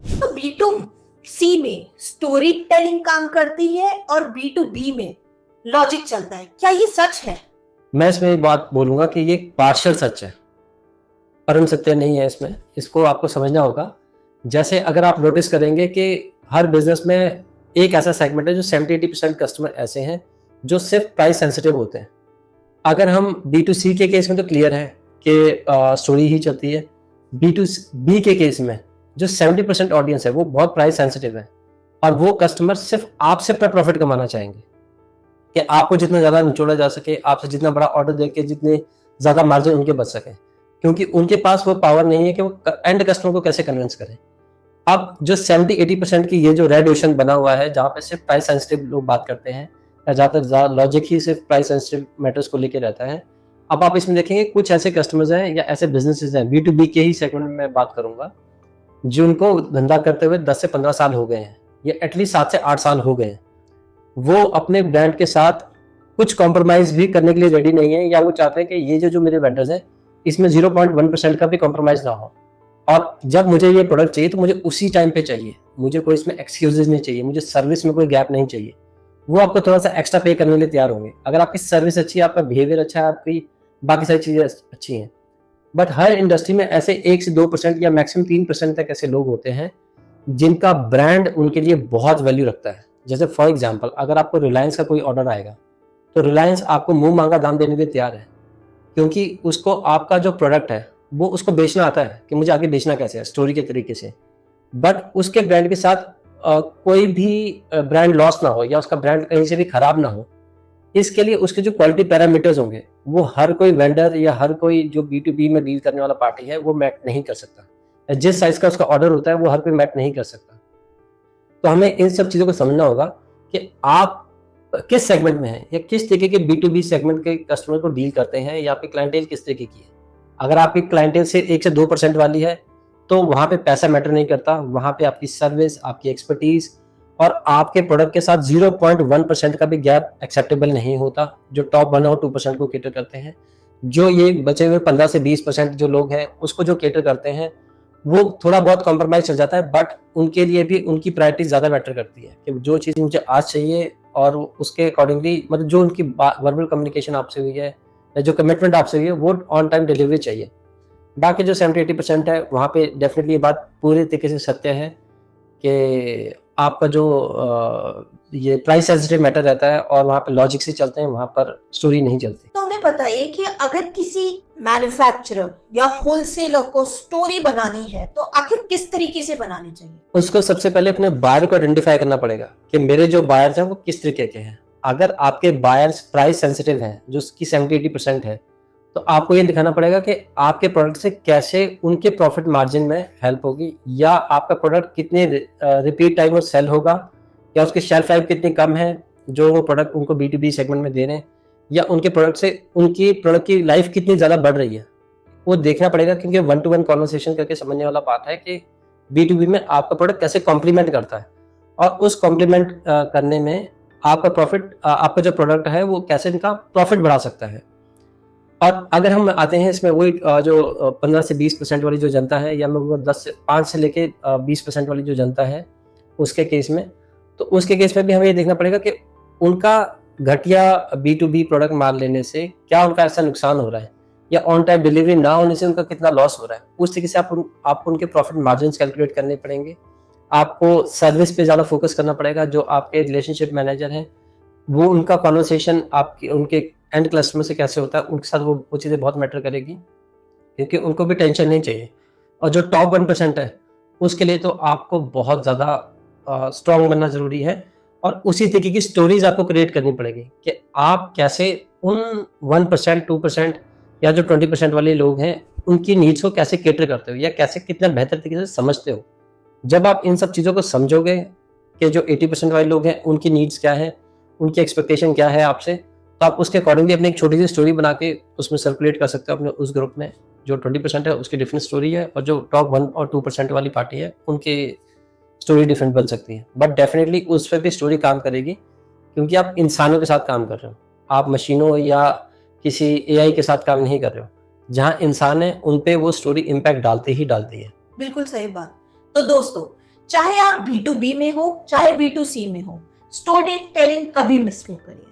तो B to सी में story telling काम करती है और बी टू बी में लॉजिक चलता है, क्या ये सच है? मैं इसमें एक बात बोलूंगा कि ये पार्शियल सच है, परम सत्य नहीं है। इसमें इसको आपको समझना होगा। जैसे अगर आप नोटिस करेंगे कि हर बिजनेस में एक ऐसा सेगमेंट है जो 70-80% कस्टमर ऐसे हैं जो सिर्फ प्राइस सेंसिटिव होते हैं। अगर हम B2C के केस में तो क्लियर है कि स्टोरी ही चलती है। B2B के केस में जो 70% ऑडियंस है वो बहुत प्राइस सेंसिटिव है और वो कस्टमर सिर्फ आपसे अपना प्रॉफिट कमाना चाहेंगे कि आपको जितना ज़्यादा निचोड़ा जा सके, आपसे जितना बड़ा ऑर्डर देके जितने ज़्यादा मार्जिन उनके बच सके, क्योंकि उनके पास वो पावर नहीं है कि वो एंड कस्टमर को कैसे कन्विंस करें। अब जो 70-80% की ये जो रेड ओशन बना हुआ है जहाँ पे सिर्फ प्राइस सेंसिटिव लोग बात करते हैं या जहाँ तक लॉजिक ही सिर्फ प्राइस सेंसिटिव मैटर्स को लेकर रहता है। अब आप इसमें देखेंगे कुछ ऐसे कस्टमर्स हैं या ऐसे बिजनेसेस हैं, B2B के ही सेगमेंट में मैं बात करूंगा, जिनको धंधा करते हुए 10 से 15 साल हो गए हैं या एटलीस्ट 7 से 8 साल हो गए हैं। वो अपने ब्रांड के साथ कुछ कॉम्प्रोमाइज भी करने के लिए रेडी नहीं है, या वो चाहते हैं कि ये जो मेरे वेंडर्स हैं इसमें 0.1% का भी कॉम्प्रोमाइज ना हो, और जब मुझे ये प्रोडक्ट चाहिए तो मुझे उसी टाइम पे चाहिए, मुझे कोई इसमें एक्सक्यूजेज नहीं चाहिए, मुझे सर्विस में कोई गैप नहीं चाहिए। वो आपको थोड़ा सा एक्स्ट्रा पे करने के लिए तैयार होंगे अगर आपकी सर्विस अच्छी है, आपका बिहेवियर अच्छा है, आपकी बाकी सारी चीज़ें अच्छी हैं। बट हर इंडस्ट्री में ऐसे 1 से 2% या मैक्सिमम 3% तक ऐसे लोग होते हैं जिनका ब्रांड उनके लिए बहुत वैल्यू रखता है। जैसे फॉर एग्जांपल अगर आपको रिलायंस का कोई ऑर्डर आएगा तो रिलायंस आपको मुंह मांगा दाम देने के लिए तैयार है, क्योंकि उसको आपका जो प्रोडक्ट है वो उसको बेचना आता है कि मुझे आगे बेचना कैसे है, स्टोरी के तरीके से। बट उसके ब्रांड के साथ कोई भी ब्रांड लॉस ना हो या उसका ब्रांड कहीं से भी खराब ना हो, इसके लिए उसके जो क्वालिटी पैरामीटर्स होंगे वो हर कोई वेंडर या हर कोई जो B2B में डील करने वाला पार्टी है वो मैट नहीं कर सकता। जिस साइज का उसका ऑर्डर होता है वो हर कोई मैट नहीं कर सकता। तो हमें इन सब चीज़ों को समझना होगा कि आप किस सेगमेंट में हैं या किस तरीके के B2B सेगमेंट के कस्टमर को डील करते हैं या आपकी क्लाइंटेल किस तरीके की है। अगर आपकी क्लाइंटेल से 1 से 2% वाली है तो वहाँ पे पैसा मैटर नहीं करता, वहाँ पे आपकी सर्विस, आपकी एक्सपर्टीज और आपके प्रोडक्ट के साथ 0.1% का भी गैप एक्सेप्टेबल नहीं होता। जो टॉप 1 और 2% को केटर करते हैं, जो ये बचे हुए 15 से 20% जो लोग हैं उसको जो केटर करते हैं, वो थोड़ा बहुत कॉम्प्रोमाइज चल जाता है। बट उनके लिए भी उनकी प्रायोरिटी ज़्यादा मैटर करती है कि जो चीज़ मुझे आज चाहिए और उसके अकॉर्डिंगली मतलब जो उनकी वर्बल कम्युनिकेशन आपसे हुई है या जो कमिटमेंट आपसे हुई है वो ऑन टाइम डिलीवरी चाहिए। बाकी जो 70-80% है वहाँ पे डेफिनेटली ये बात पूरी तरीके से सत्य है कि आपका जो ये प्राइस सेंसिटिव मैटर रहता है और वहाँ पे लॉजिक से चलते हैं, वहाँ पर स्टोरी नहीं चलती। तो हमें बताइए कि अगर किसी मैन्युफैक्चरर या होलसेलर को स्टोरी बनानी है तो आखिर किस तरीके से बनानी चाहिए? उसको सबसे पहले अपने बायर को आइडेंटिफाई करना पड़ेगा कि मेरे जो बायर्स हैं वो किस तरीके के हैं। अगर आपके बायर्स प्राइस सेंसिटिव हैं जो उसकी 70-80% है, तो आपको ये दिखाना पड़ेगा कि आपके प्रोडक्ट से कैसे उनके प्रॉफिट मार्जिन में हेल्प होगी, या आपका प्रोडक्ट कितने रिपीट टाइम में सेल होगा, या उसकी शेल्फ लाइफ कितनी कम है जो वो प्रोडक्ट उनको B2B सेगमेंट में दे रहे हैं, या उनके प्रोडक्ट से उनकी प्रोडक्ट की लाइफ कितनी ज़्यादा बढ़ रही है। वो देखना पड़ेगा, क्योंकि 1-to-1 कॉन्वर्सेशन करके समझने वाला बात है कि B2B में आपका प्रोडक्ट कैसे कॉम्प्लीमेंट करता है और उस कॉम्प्लीमेंट करने में आपका प्रॉफिट, आपका जो प्रोडक्ट है वो कैसे इनका प्रॉफिट बढ़ा सकता है। और अगर हम आते हैं इसमें वही जो 15 से 20% वाली जो जनता है, या मैं 5 से लेके 20% वाली जो जनता है उसके केस में, तो उसके केस में भी हमें ये देखना पड़ेगा कि उनका घटिया B2B प्रोडक्ट मार लेने से क्या उनका ऐसा नुकसान हो रहा है, या ऑन टाइम डिलीवरी ना होने से उनका कितना लॉस हो रहा है। उस तरीके से आपको उनके प्रॉफिट मार्जिन कैलकुलेट करने पड़ेंगे। आपको सर्विस पे ज़्यादा फोकस करना पड़ेगा। जो आपके रिलेशनशिप मैनेजर हैं वो उनका कॉन्वर्सेशन आपके उनके एंड कस्टमर से कैसे होता है, उनके साथ वो चीज़ें बहुत मैटर करेगी, क्योंकि उनको भी टेंशन नहीं चाहिए। और जो टॉप 1% है उसके लिए तो आपको बहुत ज़्यादा स्ट्रॉन्ग बनना ज़रूरी है, और उसी तरीके की स्टोरीज आपको क्रिएट करनी पड़ेगी कि आप कैसे उन 1%, 2% या जो 20% वाले लोग हैं उनकी नीड्स को कैसे केटर करते हो, या कैसे कितना बेहतर तरीके से समझते हो। जब आप इन सब चीज़ों को समझोगे कि जो 80% वाले लोग हैं उनकी नीड्स क्या है, उनकी एक्सपेक्टेशन क्या है आपसे, तो आप उसके अकॉर्डिंगली अपनी एक छोटी सी स्टोरी बना के उसमें सर्कुलेट कर सकते हो अपने उस ग्रुप में। जो 20% है उसकी डिफरेंट स्टोरी है, और जो टॉप 1 और 2% वाली पार्टी है उनकी स्टोरी डिफरेंट बन सकती है। बट डेफिनेटली उस पर भी स्टोरी काम करेगी, क्योंकि आप इंसानों के साथ काम कर रहे हो, आप मशीनों या किसी AI के साथ काम नहीं कर रहे हो। जहाँ इंसान है उन पे वो स्टोरी इम्पैक्ट डालती ही डालती है। बिल्कुल सही बात। तो दोस्तों, चाहे आप B2B में हो चाहे B2C में हो, स्टोरी टेलिंग कभी मिस नहीं करिए।